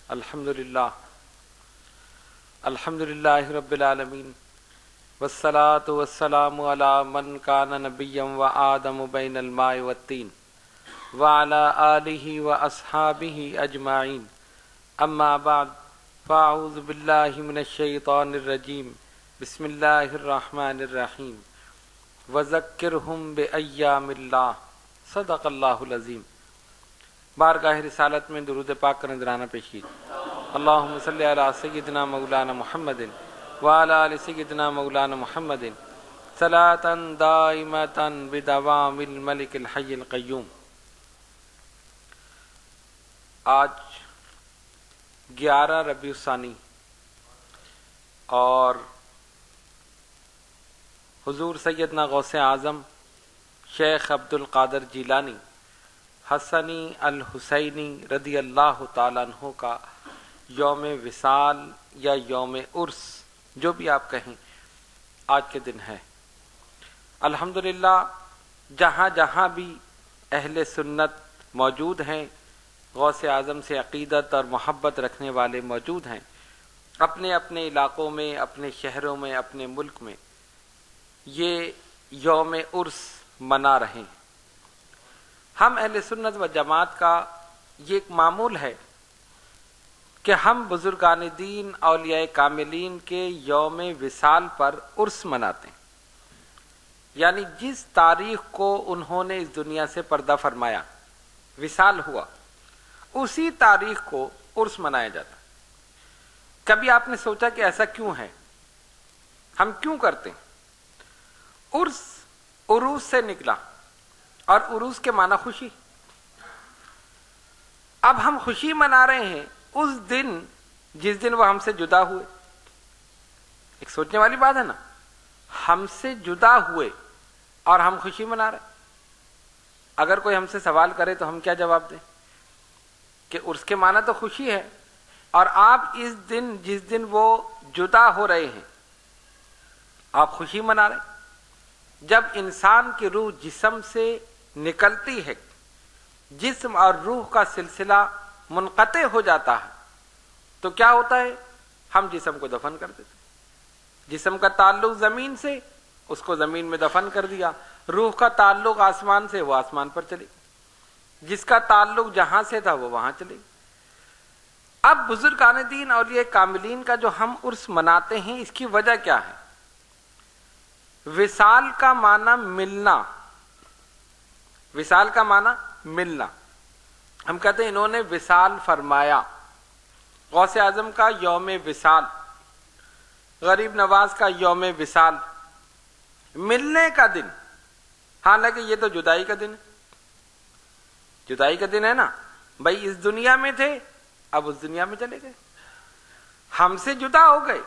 الحمدللہ رب العالمین والصلاة والسلام علی من کان نبیا و آدم بین الماء والطین وعلی آلہ واصحابہ اجمعین اما بعد فاعوذ باللہ من الشیطان الرجیم بسم اللہ الرحمن الرحیم وذکرہم بایام اللہ صدق اللہ العظیم۔ بارگاہ رسالت میں درود پاک کا نذرانہ پیش کیجیے۔ اللہم صلی علی سیدنا مولانا محمد وعلی آل سیدنا مولانا محمد صلاۃ دائمۃ بدوام الملک الحی القیوم۔ آج 11 ربیع الثانی اور حضور سیدنا غوث اعظم شیخ عبد القادر جیلانی حسنی الحسینی رضی اللہ تعالیٰ عنہ کا یوم وصال یا یوم عرس جو بھی آپ کہیں آج کے دن ہے۔ الحمدللہ جہاں جہاں بھی اہل سنت موجود ہیں، غوث اعظم سے عقیدت اور محبت رکھنے والے موجود ہیں، اپنے اپنے علاقوں میں، اپنے شہروں میں، اپنے ملک میں یہ یوم عرس منا رہے ہیں۔ ہم اہل سنت و جماعت کا یہ ایک معمول ہے کہ ہم بزرگان دین اولیاء کاملین کے یوم وصال پر عرس مناتے ہیں، یعنی جس تاریخ کو انہوں نے اس دنیا سے پردہ فرمایا، وصال ہوا، اسی تاریخ کو عرس منایا جاتا ہے۔ کبھی آپ نے سوچا کہ ایسا کیوں ہے، ہم کیوں کرتے ہیں؟ عرس عروس سے نکلا، اور عروس کے معنی خوشی۔ اب ہم خوشی منا رہے ہیں اس دن جس دن وہ ہم سے جدا ہوئے۔ ایک سوچنے والی بات ہے نا، ہم سے جدا ہوئے اور ہم خوشی منا رہے ہیں۔ اگر کوئی ہم سے سوال کرے تو ہم کیا جواب دیں کہ عرس کے معنی تو خوشی ہے، اور آپ اس دن جس دن وہ جدا ہو رہے ہیں آپ خوشی منا رہے ہیں۔ جب انسان کی روح جسم سے نکلتی ہے، جسم اور روح کا سلسلہ منقطع ہو جاتا ہے تو کیا ہوتا ہے؟ ہم جسم کو دفن کر دیتے ہیں۔ جسم کا تعلق زمین سے، اس کو زمین میں دفن کر دیا۔ روح کا تعلق آسمان سے، وہ آسمان پر چلی گئی۔ جس کا تعلق جہاں سے تھا وہ وہاں چلی گئی۔ اب بزرگان دین اولیاء کاملین کا جو ہم عرس مناتے ہیں، اس کی وجہ کیا ہے؟ وصال کا معنی ملنا، وصال کا معنی ملنا۔ ہم کہتے ہیں انہوں نے وصال فرمایا۔ غوث اعظم کا یوم وصال، غریب نواز کا یوم وصال، ملنے کا دن۔ حالانکہ یہ تو جدائی کا دن ہے، جدائی کا دن ہے نا بھائی، اس دنیا میں تھے اب اس دنیا میں چلے گئے، ہم سے جدا ہو گئے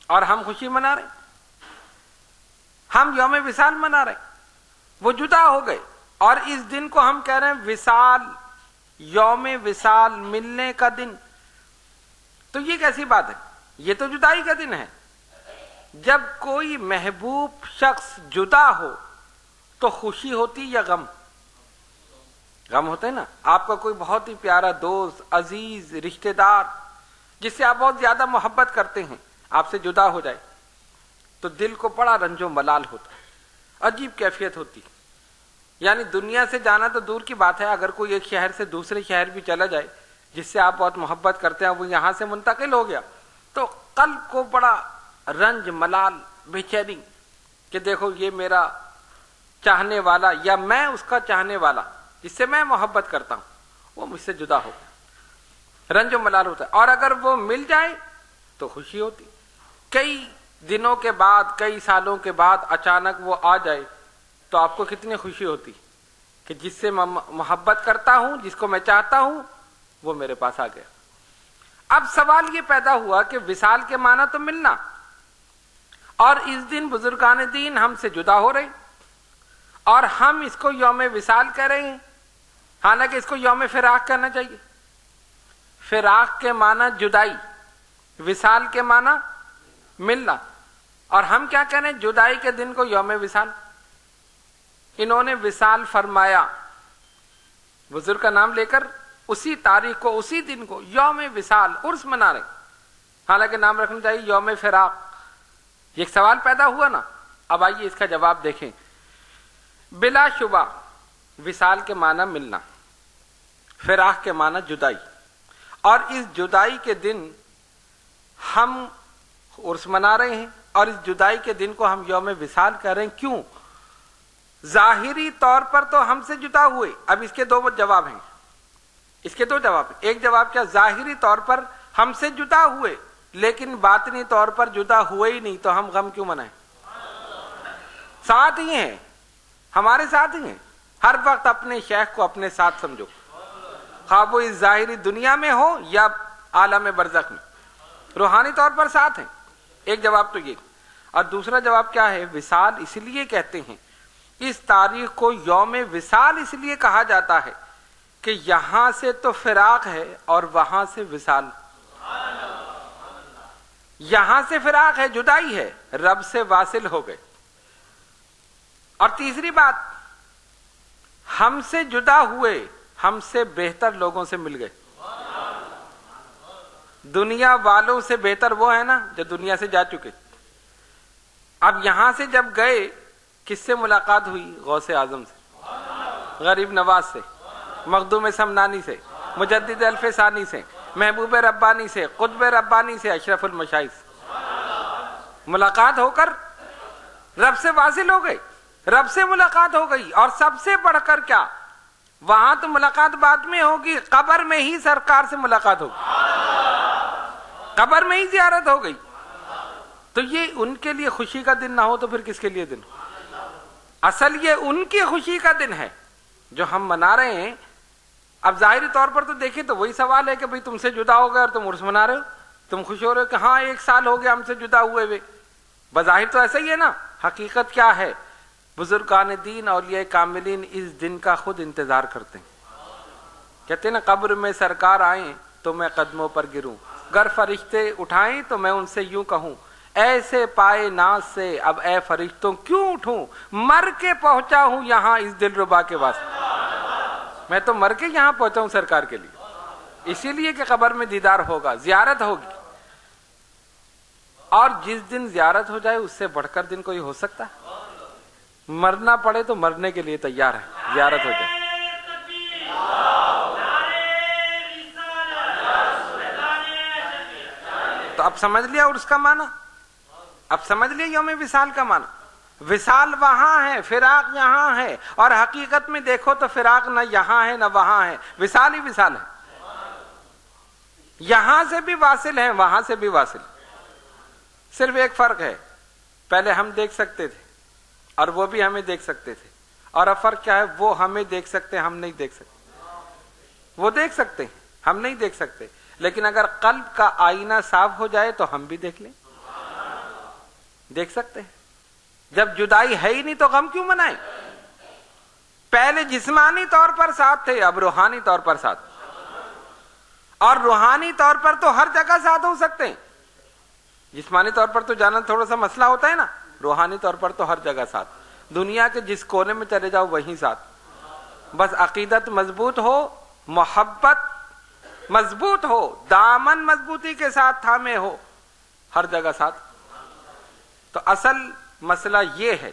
اور ہم خوشی منا رہے ہیں۔ ہم یوم وصال منا رہے ہیں، وہ جدا ہو گئے، اور اس دن کو ہم کہہ رہے ہیں وصال، یوم وصال، ملنے کا دن۔ تو یہ کیسی بات ہے؟ یہ تو جدائی کا دن ہے۔ جب کوئی محبوب شخص جدا ہو تو خوشی ہوتی یا غم؟ غم ہوتا ہے نا۔ آپ کا کوئی بہت ہی پیارا دوست، عزیز، رشتہ دار جس سے آپ بہت زیادہ محبت کرتے ہیں، آپ سے جدا ہو جائے تو دل کو بڑا رنج و ملال ہوتا ہے، عجیب کیفیت ہوتی۔ یعنی دنیا سے جانا تو دور کی بات ہے، اگر کوئی ایک شہر سے دوسرے شہر بھی چلا جائے جس سے آپ بہت محبت کرتے ہیں، وہ یہاں سے منتقل ہو گیا تو قلب کو بڑا رنج، ملال، بے چینی کہ دیکھو یہ میرا چاہنے والا یا میں اس کا چاہنے والا جس سے میں محبت کرتا ہوں وہ مجھ سے جدا ہو گیا، رنج و ملال ہوتا ہے۔ اور اگر وہ مل جائے تو خوشی ہوتی۔ کئی دنوں کے بعد، کئی سالوں کے بعد اچانک وہ آ جائے تو آپ کو کتنی خوشی ہوتی کہ جس سے میں محبت کرتا ہوں، جس کو میں چاہتا ہوں، وہ میرے پاس آ گیا۔ اب سوال یہ پیدا ہوا کہ وصال کے معنی تو ملنا، اور اس دن بزرگان دین ہم سے جدا ہو رہے اور ہم اس کو یوم وصال کہہ رہے ہیں، حالانکہ اس کو یوم فراق کہنا چاہیے۔ فراق کے معنی جدائی، وصال کے معنی ملنا، اور ہم کیا کہہ رہے ہیں؟ جدائی کے دن کو یوم وصال۔ انہوں نے وصال فرمایا، بزرگ کا نام لے کر اسی تاریخ کو اسی دن کو یوم وصال عرس منا رہے ہیں. حالانکہ نام رکھنا چاہیے یوم فراق. یہ ایک سوال پیدا ہوا نا. اب آئیے اس کا جواب دیکھیں. بلا شبہ وصال کے معنی ملنا، فراق کے معنی جدائی، اور اس جدائی کے دن ہم عرس منا رہے ہیں اور اس جدائی کے دن کو ہم یوم وصال کہہ رہے ہیں. کیوں؟ ظاہری طور پر تو ہم سے جدا ہوئے. اب اس کے دو جواب ہیں، اس کے دو جواب ہیں. ایک جواب کیا؟ ظاہری طور پر ہم سے جدا ہوئے لیکن باطنی طور پر جدا ہوئے ہی نہیں، تو ہم غم کیوں منائیں؟ ساتھ ہی ہیں، ہمارے ساتھ ہی ہیں. ہر وقت اپنے شیخ کو اپنے ساتھ سمجھو، خواہ وہ اس ظاہری دنیا میں ہو یا عالم برزخ میں، روحانی طور پر ساتھ ہیں. ایک جواب تو یہ. اور دوسرا جواب کیا ہے؟ وصال اس لیے کہتے ہیں، اس تاریخ کو یوم وصال اس لیے کہا جاتا ہے کہ یہاں سے تو فراق ہے اور وہاں سے وصال. یہاں سے فراق ہے، جدائی ہے، رب سے واصل ہو گئے. اور تیسری بات، ہم سے جدا ہوئے، ہم سے بہتر لوگوں سے مل گئے. دنیا والوں سے بہتر وہ ہے نا جو دنیا سے جا چکے. اب یہاں سے جب گئے، کس سے ملاقات ہوئی؟ غوث اعظم سے، غریب نواز سے، مخدوم سمنانی سے، مجدد الف ثانی سے، محبوب ربانی سے، قطب ربانی سے، اشرف المشائخ سے ملاقات ہو کر رب سے واصل ہو گئے. رب سے ملاقات ہو گئی. اور سب سے بڑھ کر کیا، وہاں تو ملاقات بعد میں ہوگی، قبر میں ہی سرکار سے ملاقات ہوگی، قبر میں ہی زیارت ہو گئی. تو یہ ان کے لیے خوشی کا دن نہ ہو تو پھر کس کے لیے دن؟ اصل یہ ان کی خوشی کا دن ہے جو ہم منا رہے ہیں. اب ظاہری طور پر تو دیکھیں تو وہی سوال ہے کہ بھئی تم سے جدا ہو گئے اور تم عرس منا رہے ہو، تم خوش ہو رہے ہو کہ ہاں 1 سال ہو گیا ہم سے جدا ہوئے ہوئے. بظاہر تو ایسا ہی ہے نا. حقیقت کیا ہے؟ بزرگان دین اولیاء کاملین اس دن کا خود انتظار کرتے ہیں. کہتے ہیں نا، قبر میں سرکار آئیں تو میں قدموں پر گروں، گر فرشتے اٹھائیں تو میں ان سے یوں کہوں، ایسے پائے ناز سے اب اے فرشتوں کیوں اٹھوں، مر کے پہنچا ہوں یہاں اس دلربا کے واسطے. میں تو مر کے یہاں پہنچا ہوں سرکار کے لیے، اسی لیے کہ قبر میں دیدار ہوگا، زیارت ہوگی. اور جس دن زیارت ہو جائے اس سے بڑھ کر دن کوئی ہو سکتا ہے؟ مرنا پڑے تو مرنے کے لیے تیار ہے، زیارت ہو جائے. تو اب سمجھ لیا عرس کا معنی، اب سمجھ لیا یوم وصال کا معنی. وصال وہاں ہے، فراق یہاں ہے. اور حقیقت میں دیکھو تو فراق نہ یہاں ہے نہ وہاں ہے، وصال ہی وصال ہے. یہاں سے بھی واصل ہیں، وہاں سے بھی واصل. صرف ایک فرق ہے، پہلے ہم دیکھ سکتے تھے اور وہ بھی ہمیں دیکھ سکتے تھے. اور اب فرق کیا ہے؟ وہ ہمیں دیکھ سکتے، ہم نہیں دیکھ سکتے. وہ دیکھ سکتے ہیں، ہم نہیں دیکھ سکتے. لیکن اگر قلب کا آئینہ صاف ہو جائے تو ہم بھی دیکھ لیں، دیکھ سکتے ہیں. جب جدائی ہے ہی نہیں تو غم کیوں منائیں؟ پہلے جسمانی طور پر ساتھ تھے، اب روحانی طور پر ساتھ. اور روحانی طور پر تو ہر جگہ ساتھ ہو سکتے ہیں. جسمانی طور پر تو جانا تھوڑا سا مسئلہ ہوتا ہے نا، روحانی طور پر تو ہر جگہ ساتھ. دنیا کے جس کونے میں چلے جاؤ وہیں ساتھ. بس عقیدت مضبوط ہو، محبت مضبوط ہو، دامن مضبوطی کے ساتھ تھامے ہو، ہر جگہ ساتھ. تو اصل مسئلہ یہ ہے.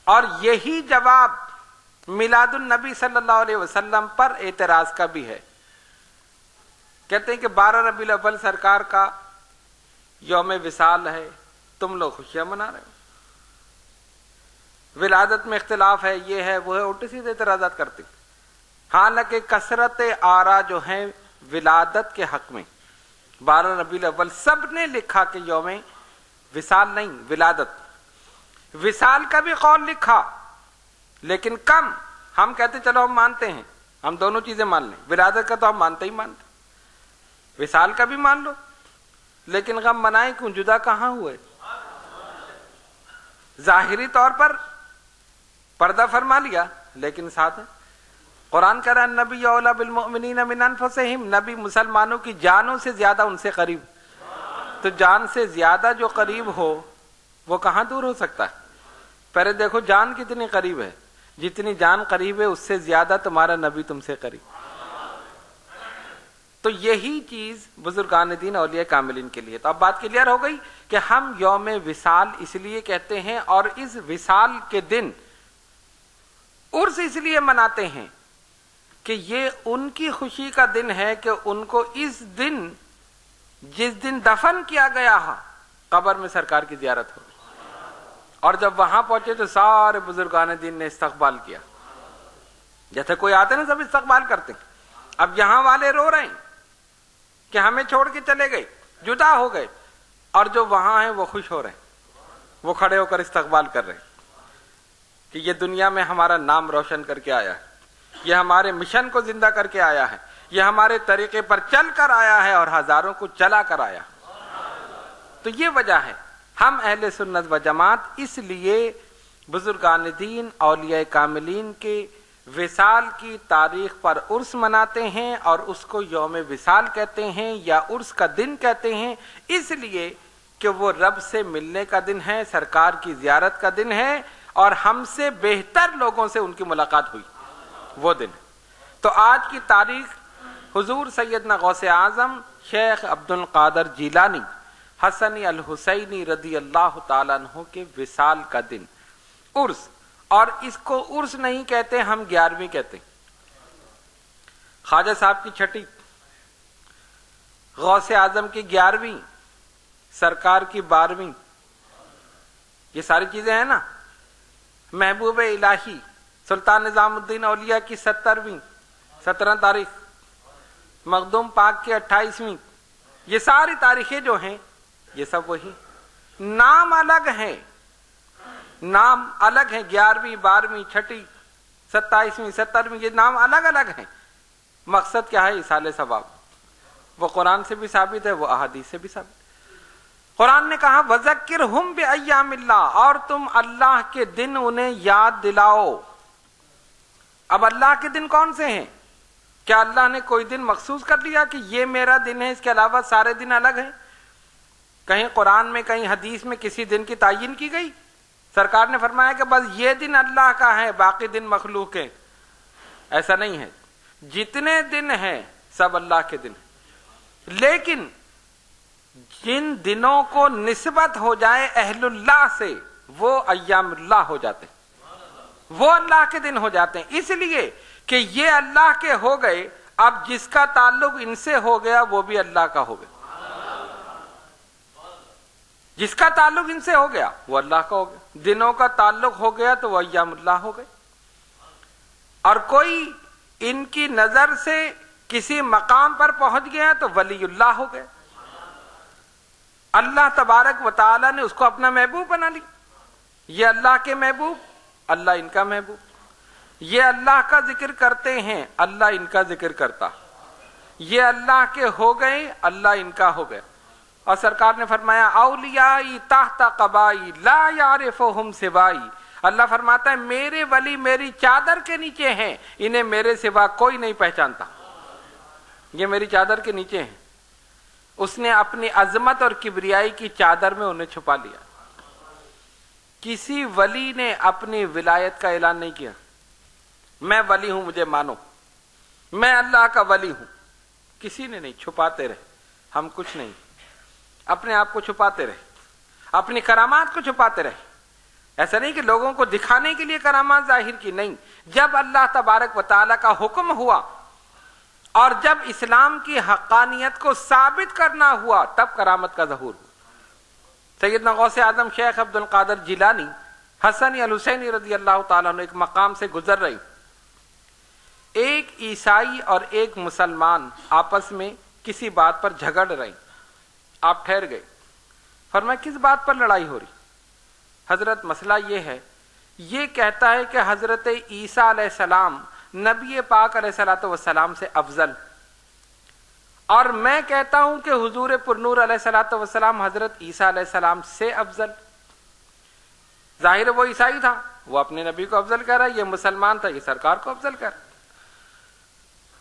اور یہی جواب میلاد النبی صلی اللہ علیہ وسلم پر اعتراض کا بھی ہے. کہتے ہیں کہ 12 ربیع الاول سرکار کا یوم وصال ہے، تم لوگ خوشیاں منا رہے ہو. ولادت میں اختلاف ہے، یہ ہے وہ ہے، الٹے سیدھے اعتراضات کرتے. حالانکہ کثرت آرا جو ہیں ولادت کے حق میں 12 ربیع الاول سب نے لکھا کہ یوم وصال نہیں، ولادت. وصال کا بھی قول لکھا لیکن کم. ہم کہتے چلو ہم مانتے ہیں، ہم دونوں چیزیں مان لیں. ولادت کا تو ہم مانتے ہی مانتے، وصال کا بھی مان لو. لیکن غم منائیں کیوں؟ جدا کہاں ہوئے؟ ظاہری طور پر پردہ فرما لیا لیکن ساتھ ہے. قرآن کہہ رہا ہے نبی اولیٰ بالمؤمنین من انفسہم، نبی مسلمانوں کی جانوں سے زیادہ ان سے قریب. تو جان سے زیادہ جو قریب ہو وہ کہاں دور ہو سکتا ہے؟ پہلے دیکھو جان کتنی قریب ہے. جتنی جان قریب ہے اس سے زیادہ تمہارا نبی تم سے قریب. تو یہی چیز بزرگان دین اولیاء کاملین کے لیے. تو اب بات کلیئر ہو گئی کہ ہم یوم وصال اس لیے کہتے ہیں اور اس وصال کے دن عرس اس لیے مناتے ہیں کہ یہ ان کی خوشی کا دن ہے کہ ان کو اس دن جس دن دفن کیا گیا قبر میں سرکار کی زیارت ہو. اور جب وہاں پہنچے تو سارے بزرگان دین نے استقبال کیا. جیسے کوئی آتے نا سب استقبال کرتے. اب یہاں والے رو رہے ہیں کہ ہمیں چھوڑ کے چلے گئے, جدا ہو گئے, اور جو وہاں ہیں وہ خوش ہو رہے ہیں, وہ کھڑے ہو کر استقبال کر رہے ہیں کہ یہ دنیا میں ہمارا نام روشن کر کے آیا ہے, یہ ہمارے مشن کو زندہ کر کے آیا ہے, یہ ہمارے طریقے پر چل کر آیا ہے اور ہزاروں کو چلا کر آیا. تو یہ وجہ ہے ہم اہل سنت و جماعت اس لیے بزرگان دین اولیاء کاملین کے وصال کی تاریخ پر عرس مناتے ہیں اور اس کو یوم وصال کہتے ہیں یا عرس کا دن کہتے ہیں, اس لیے کہ وہ رب سے ملنے کا دن ہے, سرکار کی زیارت کا دن ہے اور ہم سے بہتر لوگوں سے ان کی ملاقات ہوئی وہ دن. تو آج کی تاریخ حضور سیدنا غوث اعظم شیخ عبد القادر جیلانی حسنی الحسینی رضی اللہ تعالیٰ عنہ کے وصال کا دن عرس. اور اس کو عرس نہیں کہتے, ہم 11ویں کہتے ہیں. خواجہ صاحب کی 6ٹی, غوث اعظم کی 11ویں, سرکار کی 12ویں, یہ ساری چیزیں ہیں نا. محبوب الہی سلطان نظام الدین اولیاء کی 17ویں 17 تاریخ, مخدوم پاک کی 28ویں, یہ ساری تاریخیں جو ہیں یہ سب وہی, نام الگ ہیں, نام الگ ہیں, 11ویں 12ویں 6ٹی 27ویں 17ویں, یہ نام الگ الگ ہیں. مقصد کیا ہے؟ ایصال ثواب. وہ قرآن سے بھی ثابت ہے, وہ احادیث سے بھی ثابت. قرآن نے کہا وَذَكِّرْهُمْ بِأَيَّامِ اللَّهِ, اور تم اللہ کے دن انہیں یاد دلاؤ. اب اللہ کے دن کون سے ہیں؟ کیا اللہ نے کوئی دن مخصوص کر لیا کہ یہ میرا دن ہے, اس کے علاوہ سارے دن الگ ہیں؟ کہیں قرآن میں کہیں حدیث میں کسی دن کی تعین کی گئی؟ سرکار نے فرمایا کہ بس یہ دن اللہ کا ہے, باقی دن مخلوق ہیں. ایسا نہیں ہے, جتنے دن ہیں سب اللہ کے دن ہیں. لیکن جن دنوں کو نسبت ہو جائے اہل اللہ سے وہ ایام اللہ ہو جاتے ہیں, وہ اللہ کے دن ہو جاتے ہیں, اس لیے کہ یہ اللہ کے ہو گئے. اب جس کا تعلق ان سے ہو گیا وہ بھی اللہ کا ہو گیا, جس کا تعلق ان سے ہو گیا وہ اللہ کا ہو گیا. دنوں کا تعلق ہو گیا تو وہ ایام اللہ ہو گئے. اور کوئی ان کی نظر سے کسی مقام پر پہنچ گیا تو ولی اللہ ہو گئے. اللہ تبارک و تعالی نے اس کو اپنا محبوب بنا لی. یہ اللہ کے محبوب, اللہ ان کا محبوب. یہ اللہ کا ذکر کرتے ہیں, اللہ ان کا ذکر کرتا. یہ اللہ کے ہو گئے, اللہ ان کا ہو گیا. اور سرکار نے فرمایا اولیائی تحت قبائی لا یعرفہم سوائی. اللہ فرماتا ہے میرے ولی میری چادر کے نیچے ہیں, انہیں میرے سوا کوئی نہیں پہچانتا. یہ میری چادر کے نیچے ہیں. اس نے اپنی عظمت اور کبریائی کی چادر میں انہیں چھپا لیا. کسی ولی نے اپنی ولایت کا اعلان نہیں کیا, میں ولی ہوں مجھے مانو, میں اللہ کا ولی ہوں. کسی نے نہیں, چھپاتے رہے. ہم کچھ نہیں, اپنے آپ کو چھپاتے رہے, اپنی کرامات کو چھپاتے رہے. ایسا نہیں کہ لوگوں کو دکھانے کے لیے کرامات ظاہر کی, نہیں. جب اللہ تبارک و تعالیٰ کا حکم ہوا اور جب اسلام کی حقانیت کو ثابت کرنا ہوا تب کرامت کا ظہور ہوا. سیدنا غوث اعظم شیخ عبد القادر جیلانی حسنی الحسینی رضی اللہ تعالیٰ عنہ ایک مقام سے گزر رہی. ایک عیسائی اور ایک مسلمان آپس میں کسی بات پر جھگڑ رہے. آپ ٹھہر گئے, فرمایا کس بات پر لڑائی ہو رہی؟ حضرت مسئلہ یہ ہے, یہ کہتا ہے کہ حضرت عیسیٰ علیہ السلام نبی پاک علیہ الصلوۃ والسلام سے افضل, اور میں کہتا ہوں کہ حضور پرنور علیہ الصلوۃ والسلام حضرت عیسیٰ علیہ السلام سے افضل. ظاہر وہ عیسائی تھا, وہ اپنے نبی کو افضل کہہ رہا ہے, یہ مسلمان تھا, یہ سرکار کو افضل کہہ رہا ہے.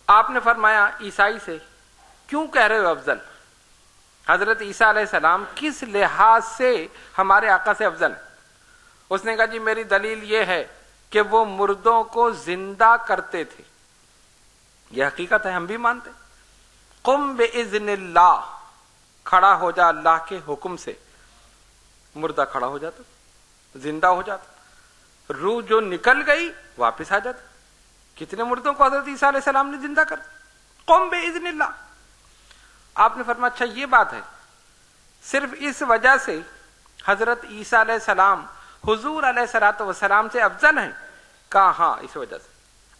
آپ نے فرمایا عیسائی سے کیوں کہہ رہے ہو افضل؟ حضرت عیسیٰ علیہ السلام کس لحاظ سے ہمارے آقا سے افضل ہے؟ اس نے کہا جی میری دلیل یہ ہے کہ وہ مردوں کو زندہ کرتے تھے. یہ حقیقت ہے, ہم بھی مانتے. قم باذن اللہ، کھڑا ہو جا اللہ کے حکم سے. مردہ کھڑا ہو جاتا، زندہ ہو جاتا، روح جو نکل گئی واپس آ جاتا. کتنے مردوں کو حضرت عیسیٰ علیہ السلام نے زندہ کر دیا. قم باذن اللہ. آپ نے فرمایا اچھا یہ بات ہے، صرف اس وجہ سے حضرت عیسیٰ علیہ السلام حضور علیہ الصلوۃ والسلام سے افضل ہیں؟ کہا ہاں، اس وجہ سے.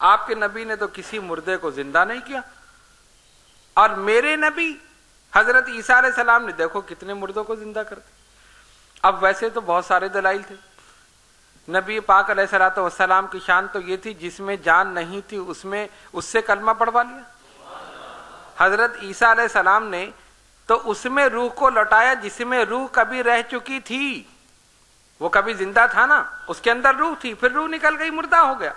آپ کے نبی نے تو کسی مردے کو زندہ نہیں کیا، اور میرے نبی حضرت عیسیٰ علیہ السلام نے دیکھو کتنے مردوں کو زندہ کر دیا. اب ویسے تو بہت سارے دلائل تھے. نبی پاک علیہ الصلوۃ والسلام کی شان تو یہ تھی جس میں جان نہیں تھی اس سے کلمہ پڑھوا لیا. حضرت عیسیٰ علیہ السلام نے تو اس میں روح کو لوٹایا جس میں روح کبھی رہ چکی تھی. وہ کبھی زندہ تھا نا، اس کے اندر روح تھی، پھر روح نکل گئی، مردہ ہو گیا.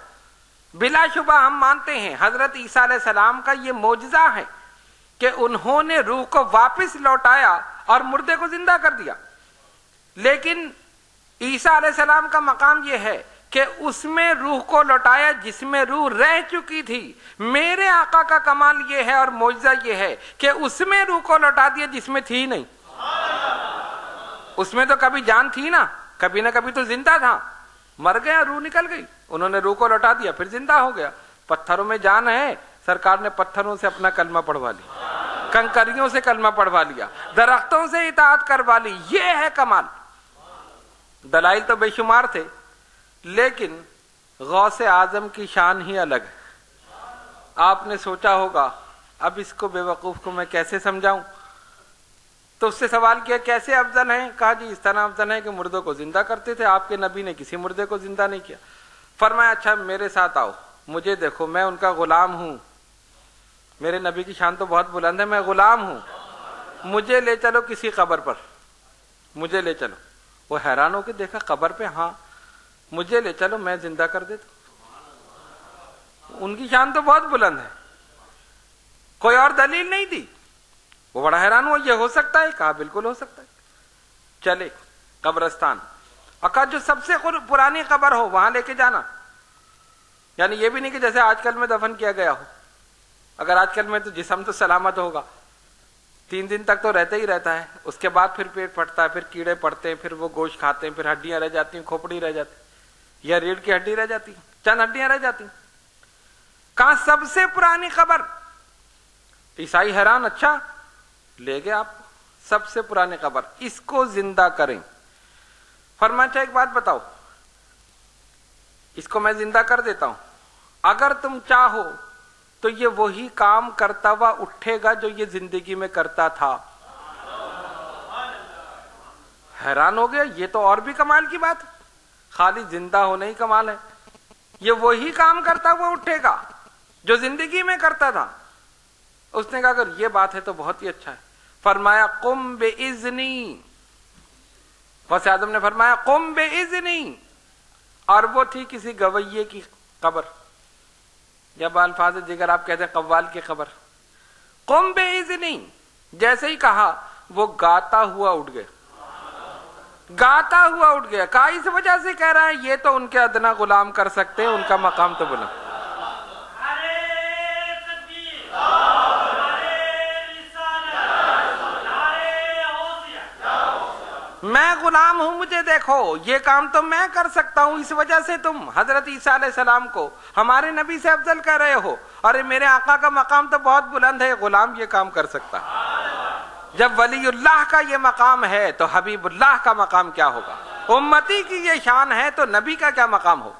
بلا شبہ ہم مانتے ہیں حضرت عیسیٰ علیہ السلام کا یہ معجزہ ہے کہ انہوں نے روح کو واپس لوٹایا اور مردے کو زندہ کر دیا. لیکن عیسیٰ علیہ السلام کا مقام یہ ہے کہ اس میں روح کو لوٹایا جس میں روح رہ چکی تھی. میرے آقا کا کمال یہ ہے اور معجزہ یہ ہے کہ اس میں روح کو لوٹا دیا جس میں تھی نہیں. اس میں تو کبھی جان تھی نا، کبھی نہ کبھی تو زندہ تھا، مر گیا، روح نکل گئی، انہوں نے روح کو لوٹا دیا، پھر زندہ ہو گیا. پتھروں میں جان ہے، سرکار نے پتھروں سے اپنا کلمہ پڑھوا لیا، کنکریوں سے کلمہ پڑھوا لیا، درختوں سے اطاعت کروا لی. یہ ہے کمال. دلائل تو بے شمار تھے، لیکن غوث اعظم کی شان ہی الگ ہے. آپ نے سوچا ہوگا اب اس کو بے وقوف کو میں کیسے سمجھاؤں؟ تو اس سے سوال کیا کیسے افضل ہیں؟ کہا جی اس طرح افضل ہیں کہ مردوں کو زندہ کرتے تھے، آپ کے نبی نے کسی مردے کو زندہ نہیں کیا. فرمایا اچھا میرے ساتھ آؤ، مجھے دیکھو، میں ان کا غلام ہوں. میرے نبی کی شان تو بہت بلند ہے، میں غلام ہوں، مجھے لے چلو کسی قبر پر، مجھے لے چلو. وہ حیران ہو کے دیکھا قبر پہ، ہاں مجھے لے چلو، میں زندہ کر دیتا. ان کی شان تو بہت بلند ہے، کوئی اور دلیل نہیں دی. وہ بڑا حیران ہوا، یہ ہو سکتا ہے؟ کہا بالکل ہو سکتا ہے. چلے قبرستان، اور کہا جو سب سے پرانی قبر ہو وہاں لے کے جانا. یعنی یہ بھی نہیں کہ جیسے آج کل میں دفن کیا گیا ہو. اگر آج کل میں تو جسم تو سلامت ہوگا، 3 دن تک تو رہتا ہی رہتا ہے، اس کے بعد پھر پیٹ پھٹتا ہے، پھر کیڑے پڑتے ہیں، پھر وہ گوشت کھاتے ہیں، پھر ہڈیاں رہ جاتی ہیں، کھوپڑی رہ جاتی یا ریڑھ کی ہڈی رہ جاتی، چند ہڈیاں رہ جاتی. کہاں سب سے پرانی قبر. عیسائی حیران، اچھا لے گئے آپ سب سے پرانی قبر، اس کو زندہ کریں. فرمایا ایک بات بتاؤ، اس کو میں زندہ کر دیتا ہوں، اگر تم چاہو تو یہ وہی کام کرتا ہوا اٹھے گا جو یہ زندگی میں کرتا تھا. حیران ہو گیا، یہ تو اور بھی کمال کی بات ہے، خالی زندہ ہونا ہی کمال ہے، یہ وہی کام کرتا ہوا اٹھے گا جو زندگی میں کرتا تھا. اس نے کہا اگر یہ بات ہے تو بہت ہی اچھا ہے. فرمایا قم باذنی. غوث اعظم نے فرمایا قم باذنی، اور وہ تھی کسی گویے کی قبر، یا بالفاظ دیگر آپ کہتے ہیں قوال کی قبر. قم باذنی، جیسے ہی کہا وہ گاتا ہوا اٹھ گیا، گاتا ہوا اٹھ گیا. کہا اس وجہ سے کہہ رہا ہے یہ تو ان کے ادنا غلام کر سکتے ہیں، ان کا مقام تو بلند. میں غلام ہوں، مجھے دیکھو، یہ کام تو میں کر سکتا ہوں، اس وجہ سے تم حضرت عیسیٰ علیہ السلام کو ہمارے نبی سے افضل کہہ رہے ہو. ارے میرے آقا کا مقام تو بہت بلند ہے، غلام یہ کام کر سکتا ہے. جب ولی اللہ کا یہ مقام ہے تو حبیب اللہ کا مقام کیا ہوگا؟ امتی کی یہ شان ہے تو نبی کا کیا مقام ہو؟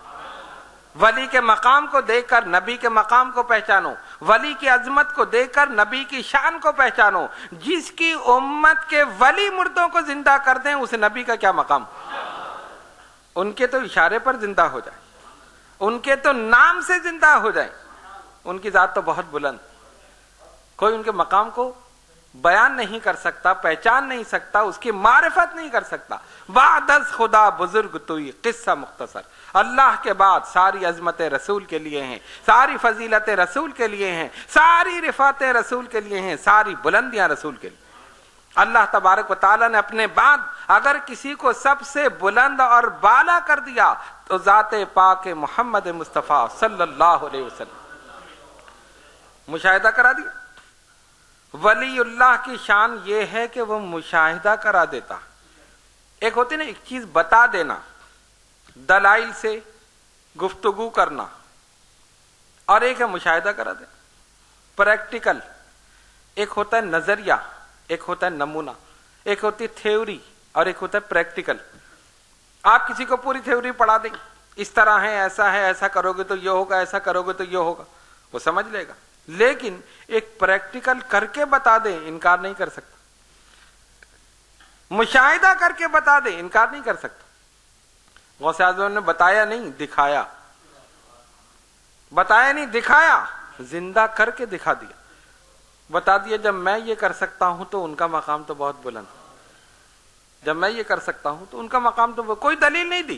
ولی کے مقام کو دیکھ کر نبی کے مقام کو پہچانو، ولی کی عظمت کو دیکھ کر نبی کی شان کو پہچانو. جس کی امت کے ولی مردوں کو زندہ کر دیں اس نبی کا کیا مقام؟ ان کے تو اشارے پر زندہ ہو جائے، ان کے تو نام سے زندہ ہو جائے. ان کی ذات تو بہت بلند، کوئی ان کے مقام کو بیان نہیں کر سکتا، پہچان نہیں سکتا، اس کی معرفت نہیں کر سکتا. بعد از خدا بزرگ توئی، قصہ مختصر. اللہ کے بعد ساری عظمت رسول کے لیے ہیں، ساری فضیلت رسول کے لیے ہیں، ساری رفعت رسول کے لیے ہیں، ساری بلندیاں رسول کے لیے. اللہ تبارک و تعالیٰ نے اپنے بعد اگر کسی کو سب سے بلند اور بالا کر دیا تو ذات پاک محمد مصطفیٰ صلی اللہ علیہ وسلم. مشاہدہ کرا دیا. ولی اللہ کی شان یہ ہے کہ وہ مشاہدہ کرا دیتا. ایک ہوتی نا ایک چیز بتا دینا دلائل سے گفتگو کرنا، اور ایک ہے مشاہدہ کرا دینا پریکٹیکل. ایک ہوتا ہے نظریہ، ایک ہوتا ہے نمونہ، ایک ہوتی ہے تھیوری اور ایک ہوتا ہے پریکٹیکل. آپ کسی کو پوری تھیوری پڑھا دیں، اس طرح ہے، ایسا کرو گے تو یہ ہوگا، ایسا کرو گے تو یہ ہوگا، وہ سمجھ لے گا. لیکن ایک پریکٹیکل کر کے بتا دیں، انکار نہیں کر سکتا. مشاہدہ کر کے بتا دیں، انکار نہیں کر سکتا. غوث اعظم نے بتایا نہیں، دکھایا. بتایا نہیں، دکھایا، زندہ کر کے دکھا دیا. بتا دیا جب میں یہ کر سکتا ہوں تو ان کا مقام تو بہت بلند. جب میں یہ کر سکتا ہوں تو ان کا مقام تو کوئی دلیل نہیں دی.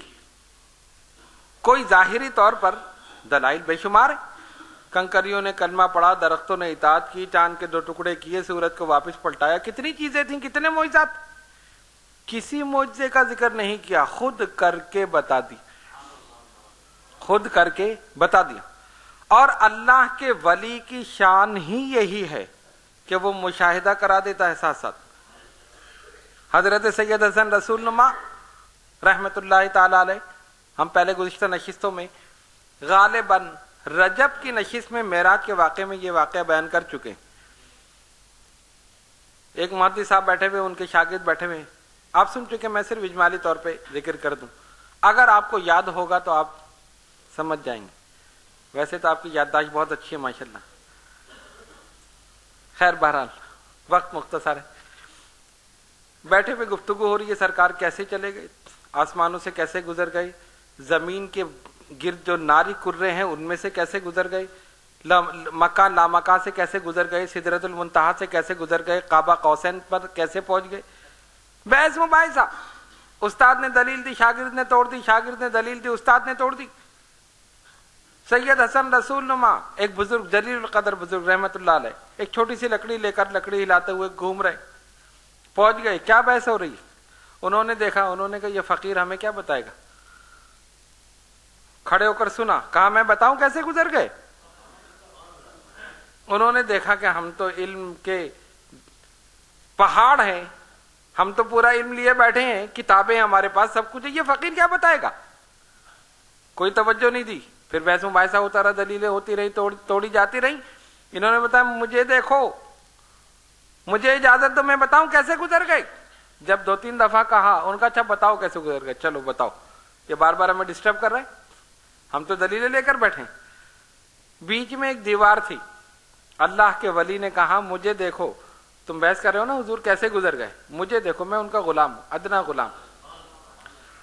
کوئی ظاہری طور پر دلائل بے شمار ہیں. کنکریوں نے کلمہ پڑھا، درختوں نے اطاعت کی، چاند کے 2 ٹکڑے کیے، سورج کو واپس پلٹایا. کتنی چیزیں تھیں، کتنے معجزات. کسی معجزے کا ذکر نہیں کیا، خود کر کے بتا دی. خود کر کے بتا دیا. اور اللہ کے ولی کی شان ہی یہی ہے کہ وہ مشاہدہ کرا دیتا ہے ساتھ ساتھ. حضرت سید حسن رسول نما رحمت اللہ تعالی علیہ، ہم پہلے گزشتہ نشستوں میں غالباً رجب کی نشست میں معراج کے واقعے میں یہ واقعہ بیان کر چکے. ایک محدث صاحب بیٹھے ہوئے، ان کے شاگرد بیٹھے ہوئے، آپ سن چکے، میں صرف اجمالی طور پہ ذکر کر دوں. اگر آپ کو یاد ہوگا تو آپ سمجھ جائیں گے. ویسے تو آپ کی یادداشت بہت اچھی ہے ماشاءاللہ. خیر بہرحال وقت مختصر ہے. بیٹھے ہوئے گفتگو ہو رہی ہے، سرکار کیسے چلے گئے، آسمانوں سے کیسے گزر گئے، زمین کے گرد جو ناری کرے ہیں ان میں سے کیسے گزر گئے، مکہ لامکہ سے کیسے گزر گئے، سدرۃ المنتہا سے کیسے گزر گئے، قاب قوسین پر کیسے پہنچ گئے. بحث مباحثہ. استاد نے دلیل دی، شاگرد نے توڑ دی، شاگرد نے دلیل دی، استاد نے توڑ دی. سید حسن رسول نما ایک بزرگ، جلیل القدر بزرگ رحمت اللہ علیہ، ایک چھوٹی سی لکڑی لے کر لکڑی ہلاتے ہوئے گھوم رہے. پہنچ گئے، کیا بحث ہو رہی ہے. انہوں نے دیکھا، انہوں نے کہا یہ فقیر ہمیں کیا بتائے گا. کھڑے ہو کر سنا، کہا میں بتاؤں کیسے گزر گئے. انہوں نے دیکھا کہ ہم تو علم کے پہاڑ ہیں، ہم تو پورا علم لیے بیٹھے ہیں، کتابیں ہمارے پاس، سب کچھ ہے، یہ فقیر کیا بتائے گا. کوئی توجہ نہیں دی. پھر بحث مباحثہ ہوتا رہا، دلیلیں ہوتی رہی، توڑی جاتی رہی. انہوں نے بتایا مجھے دیکھو، مجھے اجازت دو، میں بتاؤں کیسے گزر گئے. جب 2-3 دفعہ کہا، ان کا اچھا بتاؤ کیسے گزر گئے، چلو بتاؤ. یہ بار بار ہمیں ڈسٹرب کر رہے ہیں، ہم تو دلیلیں لے کر بیٹھے. بیچ میں ایک دیوار تھی. اللہ کے ولی نے کہا مجھے دیکھو، تم بحث کر رہے ہو نا حضور کیسے گزر گئے، مجھے دیکھو، میں ان کا غلام ہوں، ادنا غلام.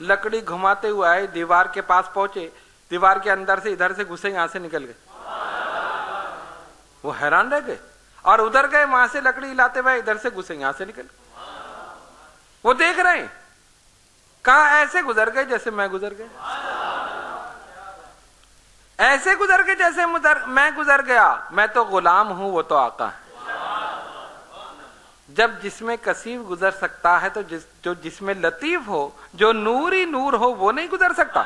لکڑی گھماتے ہوئے آئے، دیوار کے پاس پہنچے، دیوار کے اندر سے ادھر سے گھسے، یہاں سے نکل گئے. وہ حیران رہ گئے. اور ادھر گئے، وہاں سے لکڑی ہلاتے ہوئے ادھر سے گھسے، یہاں سے نکل گئے. وہ دیکھ رہے ہیں. کہا ایسے گزر گئے جیسے میں گزر گیا، ایسے گزر گئے جیسے میں گزر گیا. میں تو غلام ہوں، وہ تو آقا ہے. جب جس میں کثیر گزر سکتا ہے تو جو جس میں لطیف ہو، جو نور ہی نور ہو، وہ نہیں گزر سکتا.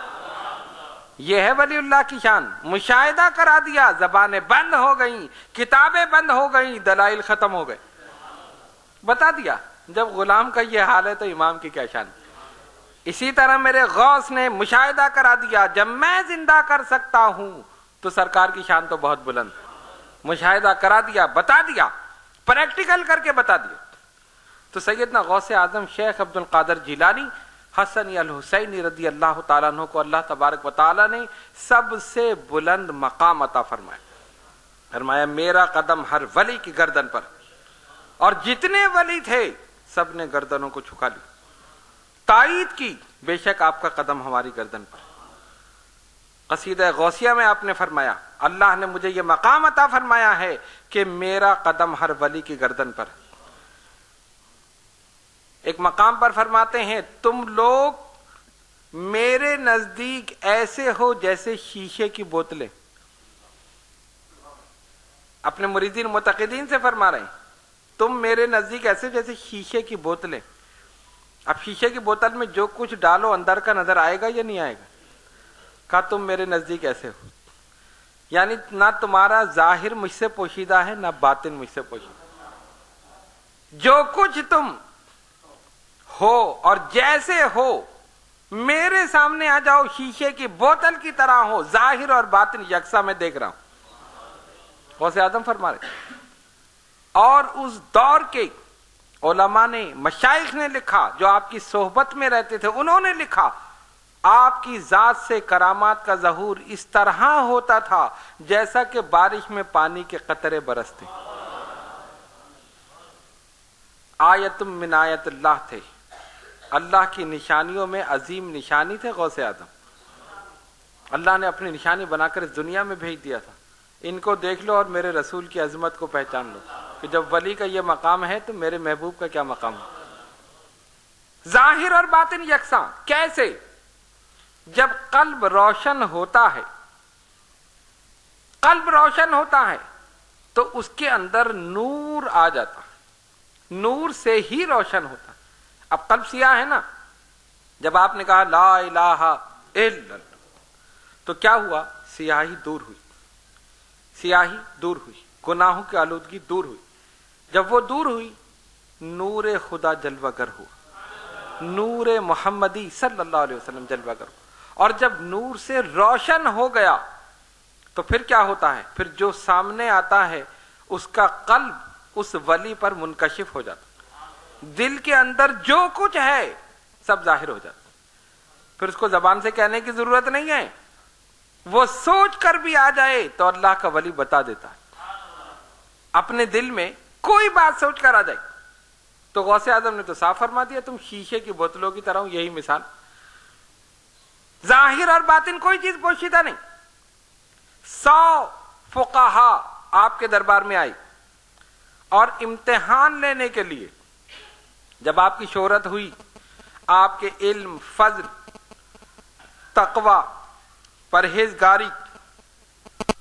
یہ ہے ولی اللہ کی شان. مشاہدہ کرا دیا، زبانیں بند ہو گئیں، کتابیں بند ہو گئیں، دلائل ختم ہو گئے. بتا دیا. جب غلام کا یہ حال ہے تو امام کی کیا شان. اسی طرح میرے غوث نے مشاہدہ کرا دیا، جب میں زندہ کر سکتا ہوں تو سرکار کی شان تو بہت بلند. مشاہدہ کرا دیا، بتا دیا، پریکٹیکل کر کے بتا دیا. تو سیدنا غوث اعظم شیخ عبد القادر جیلانی حسنی الحسینی رضی اللہ تعالیٰ عنہ کو اللہ تبارک و تعالیٰ نے سب سے بلند مقام عطا فرمایا. فرمایا میرا قدم ہر ولی کی گردن پر. اور جتنے ولی تھے سب نے گردنوں کو جھکا لی، تائید کی بے شک آپ کا قدم ہماری گردن پر. قصیدہ غوثیہ میں آپ نے فرمایا اللہ نے مجھے یہ مقام عطا فرمایا ہے کہ میرا قدم ہر ولی کی گردن پر. ایک مقام پر فرماتے ہیں تم لوگ میرے نزدیک ایسے ہو جیسے شیشے کی بوتلیں. اپنے مریدین متقدین سے فرما رہے ہیں تم میرے نزدیک ایسے جیسے شیشے کی بوتلیں. اب شیشے کی بوتل میں جو کچھ ڈالو اندر کا نظر آئے گا یا نہیں آئے گا. کہا تم میرے نزدیک ایسے ہو، یعنی نہ تمہارا ظاہر مجھ سے پوشیدہ ہے نہ باطن مجھ سے پوشیدہ. جو کچھ تم ہو اور جیسے ہو میرے سامنے آ جاؤ، شیشے کی بوتل کی طرح ہو، ظاہر اور باطن یکساں میں دیکھ رہا ہوں۔ غوث اعظم فرما رہے اور اس دور کے علماء نے، مشائخ نے لکھا، جو آپ کی صحبت میں رہتے تھے انہوں نے لکھا، آپ کی ذات سے کرامات کا ظہور اس طرح ہوتا تھا جیسا کہ بارش میں پانی کے قطرے برستے۔ آیت من آیت اللہ تھے، اللہ کی نشانیوں میں عظیم نشانی تھے غوث اعظم۔ اللہ نے اپنی نشانی بنا کر اس دنیا میں بھیج دیا تھا، ان کو دیکھ لو اور میرے رسول کی عظمت کو پہچان لو کہ جب ولی کا یہ مقام ہے تو میرے محبوب کا کیا مقام ہے۔ ظاہر اور باطن یکساں کیسے؟ جب قلب روشن ہوتا ہے، قلب روشن ہوتا ہے تو اس کے اندر نور آ جاتا ہے، نور سے ہی روشن ہوتا ہے۔ اب قلب سیاہ ہے نا، جب آپ نے کہا لا الہ الا اللہ تو کیا ہوا؟ سیاہی دور ہوئی، سیاہی دور ہوئی، گناہوں کی آلودگی دور ہوئی۔ جب وہ دور ہوئی نور خدا جلوہ گر ہوا، نور محمدی صلی اللہ علیہ وسلم جلوہ گر ہوا۔ اور جب نور سے روشن ہو گیا تو پھر کیا ہوتا ہے؟ پھر جو سامنے آتا ہے اس کا قلب اس ولی پر منکشف ہو جاتا، دل کے اندر جو کچھ ہے سب ظاہر ہو جاتا۔ پھر اس کو زبان سے کہنے کی ضرورت نہیں ہے، وہ سوچ کر بھی آ جائے تو اللہ کا ولی بتا دیتا ہے، اپنے دل میں کوئی بات سوچ کر آ جائے۔ تو غوث اعظم نے تو صاف فرما دیا، تم شیشے کی بوتلوں کی طرح ہو، یہی مثال۔ ظاہر اور باطن کوئی چیز پوشیدہ نہیں۔ 100 فقہا آپ کے دربار میں آئی اور امتحان لینے کے لیے، جب آپ کی شہرت ہوئی، آپ کے علم، فضل، تقوی، پرہیزگاری،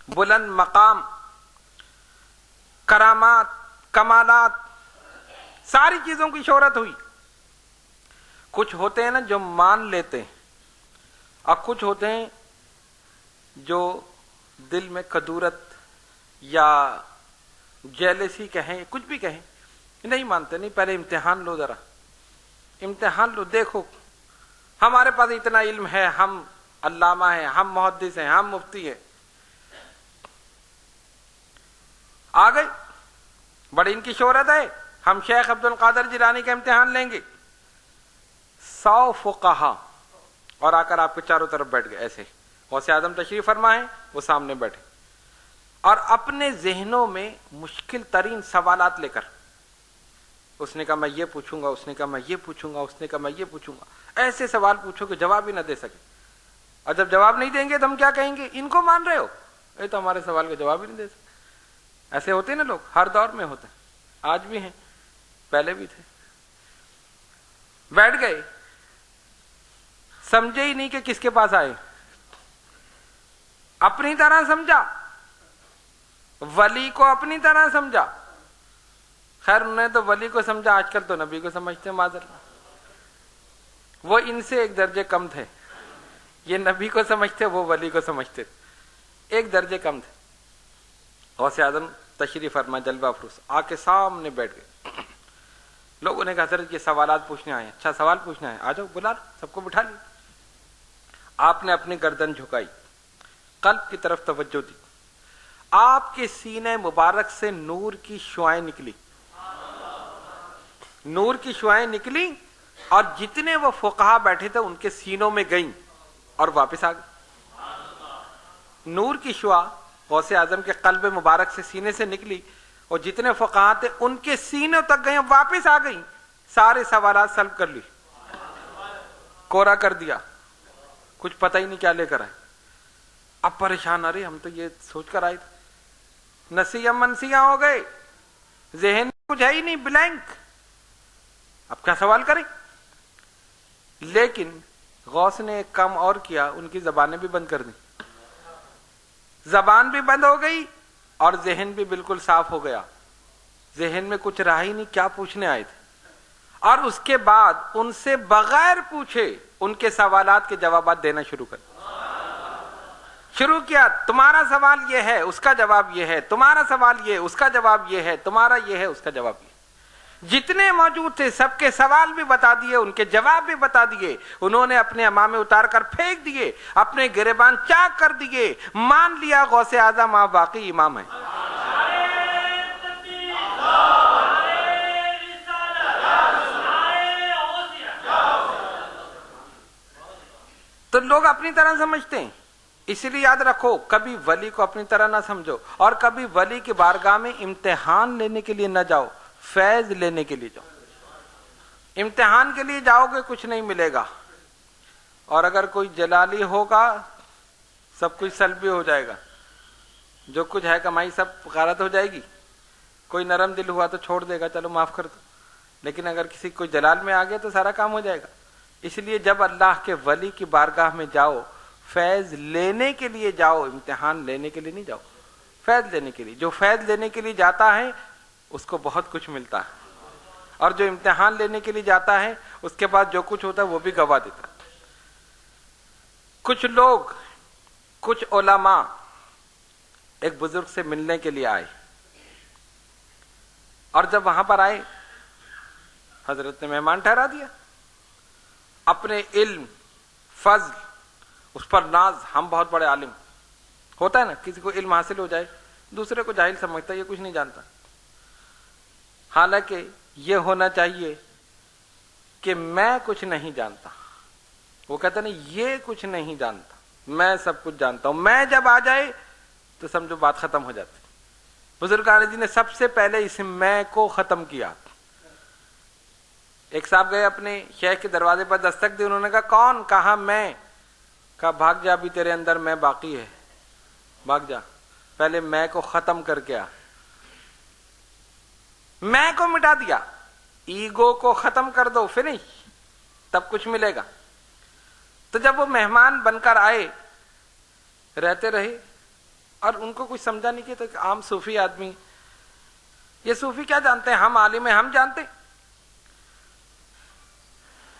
بلند مقام، کرامات، کمالات، ساری چیزوں کی شہرت ہوئی۔ کچھ ہوتے ہیں نا جو مان لیتے ہیں، اور کچھ ہوتے ہیں جو دل میں کدورت یا جیلسی کہیں، کچھ بھی کہیں، نہیں مانتے۔ نہیں، پہلے امتحان لو، ذرا امتحان لو، دیکھو ہمارے پاس اتنا علم ہے، ہم علامہ ہیں، ہم محدث ہیں، ہم مفتی ہیں، آ گئے، بڑی ان کی شہرت ہے، ہم شیخ عبد القادر جیلانی کا امتحان لیں گے۔ 100 فقہا اور آ کر آپ کے چاروں طرف بیٹھ گئے ایسے۔ غوث اعظم تشریف فرما ہے، وہ سامنے بیٹھے اور اپنے ذہنوں میں مشکل ترین سوالات لے کر، اس نے کہا میں یہ پوچھوں گا، اس نے کہا میں یہ پوچھوں گا، اس نے کہا میں یہ پوچھوں گا، ایسے سوال پوچھو کہ جواب ہی نہ دے سکے۔ اور جب جواب نہیں دیں گے تو ہم کیا کہیں گے؟ ان کو مان رہے ہو، یہ تو ہمارے سوال کا جواب ہی نہیں دے سکتے۔ ایسے ہوتے ہیں نا لوگ، ہر دور میں ہوتے ہیں، آج بھی ہیں، پہلے بھی تھے۔ بیٹھ گئے، سمجھے ہی نہیں کہ کس کے پاس آئے، اپنی طرح سمجھا، ولی کو اپنی طرح سمجھا۔ خیر انہوں نے تو ولی کو سمجھا، آج کل تو نبی کو سمجھتے ہیں معذاللہ۔ وہ ان سے ایک درجے کم تھے، یہ نبی کو سمجھتے، وہ ولی کو سمجھتے، ایک درجے کم تھے۔ غوث اعظم تشریف فرما جلوہ افروز آ کے سامنے بیٹھ گئے۔ لوگوں نے کہا حضرت یہ سوالات پوچھنے آئے ہیں۔ اچھا سوال پوچھنا ہے، آ جاؤ، بلا لو، سب کو بٹھا لیا۔ آپ نے اپنی گردن جھکائی، قلب کی طرف توجہ دی، آپ کے سینے مبارک سے نور کی شعائیں نکلی، نور کی شعائیں نکلی اور جتنے وہ فقہا بیٹھے تھے ان کے سینوں میں گئیں اور واپس آ گئی۔ نور کی شعا غوث اعظم کے قلب مبارک سے، سینے سے نکلی اور جتنے فقہا تھے ان کے سینوں تک گئیں، واپس آ گئیں، سارے سوالات سلب کر لی، کوڑا کر دیا، کچھ پتہ ہی نہیں کیا لے کر آئے۔ اب پریشان، ارے ہم تو یہ سوچ کر آئے تھے، نسیاں منسیاں ہو گئے، ذہن میں کچھ ہے ہی نہیں، بلینک، اب کیا سوال کریں؟ لیکن غوث نے ایک کام اور کیا، ان کی زبانیں بھی بند کر دیں، زبان بھی بند ہو گئی اور ذہن بھی بالکل صاف ہو گیا، ذہن میں کچھ رہا ہی نہیں کیا پوچھنے آئے تھے۔ اور اس کے بعد ان سے بغیر پوچھے ان کے سوالات کے جوابات دینا شروع کیا۔ تمہارا سوال یہ ہے، اس کا جواب یہ ہے، تمہارا سوال یہ، اس کا جواب یہ ہے، تمہارا یہ ہے، اس کا جواب یہ۔ جتنے موجود تھے سب کے سوال بھی بتا دیے، ان کے جواب بھی بتا دیے، انہوں نے اپنے امامے اتار کر پھینک دیے، اپنے گریبان چاک کر دیے، مان لیا غوث اعظم آپ واقعی امام ہیں۔ تو لوگ اپنی طرح سمجھتے ہیں، اسی لیے یاد رکھو کبھی ولی کو اپنی طرح نہ سمجھو، اور کبھی ولی کی بارگاہ میں امتحان لینے کے لیے نہ جاؤ، فیض لینے کے لیے جاؤ۔ امتحان کے لیے جاؤ گے کچھ نہیں ملے گا، اور اگر کوئی جلالی ہوگا سب کچھ سلبی ہو جائے گا، جو کچھ ہے کمائی سب غارت ہو جائے گی۔ کوئی نرم دل ہوا تو چھوڑ دے گا، چلو معاف کر دو، لیکن اگر کسی کوئی جلال میں آ گیا تو سارا کام ہو جائے گا۔ اس لیے جب اللہ کے ولی کی بارگاہ میں جاؤ فیض لینے کے لیے جاؤ، امتحان لینے کے لیے نہیں جاؤ، فیض لینے کے لیے۔ جو فیض لینے کے لیے جاتا ہے اس کو بہت کچھ ملتا ہے، اور جو امتحان لینے کے لیے جاتا ہے اس کے بعد جو کچھ ہوتا ہے وہ بھی گوا دیتا ہے۔ کچھ لوگ، کچھ علماء ایک بزرگ سے ملنے کے لیے آئے، اور جب وہاں پر آئے حضرت نے مہمان ٹھہرا دیا، اپنے علم، فضل، اس پر ناز، ہم بہت بڑے عالم ہوتا ہے نا، کسی کو علم حاصل ہو جائے دوسرے کو جاہل سمجھتا ہے، یہ کچھ نہیں جانتا۔ حالانکہ یہ ہونا چاہیے کہ میں کچھ نہیں جانتا، وہ کہتا نہیں یہ کچھ نہیں جانتا، میں سب کچھ جانتا ہوں۔ میں جب آ جائے تو سمجھو بات ختم ہو جاتی۔ بزرگان جی نے سب سے پہلے اس میں کو ختم کیا۔ ایک صاحب گئے اپنے شیخ کے دروازے پر دستک دی، انہوں نے کہا کون؟ کہا میں۔ کہا بھاگ جا، ابھی تیرے اندر میں باقی ہے، بھاگ جا، پہلے میں کو ختم کر کے آ۔ میں کو مٹا دیا، ایگو کو ختم کر دو، فنش، تب کچھ ملے گا۔ تو جب وہ مہمان بن کر آئے، رہتے رہے، اور ان کو کچھ سمجھا نہیں کیا، تو عام صوفی آدمی، یہ صوفی کیا جانتے ہیں، ہم عالم ہیں، ہم جانتے ہیں۔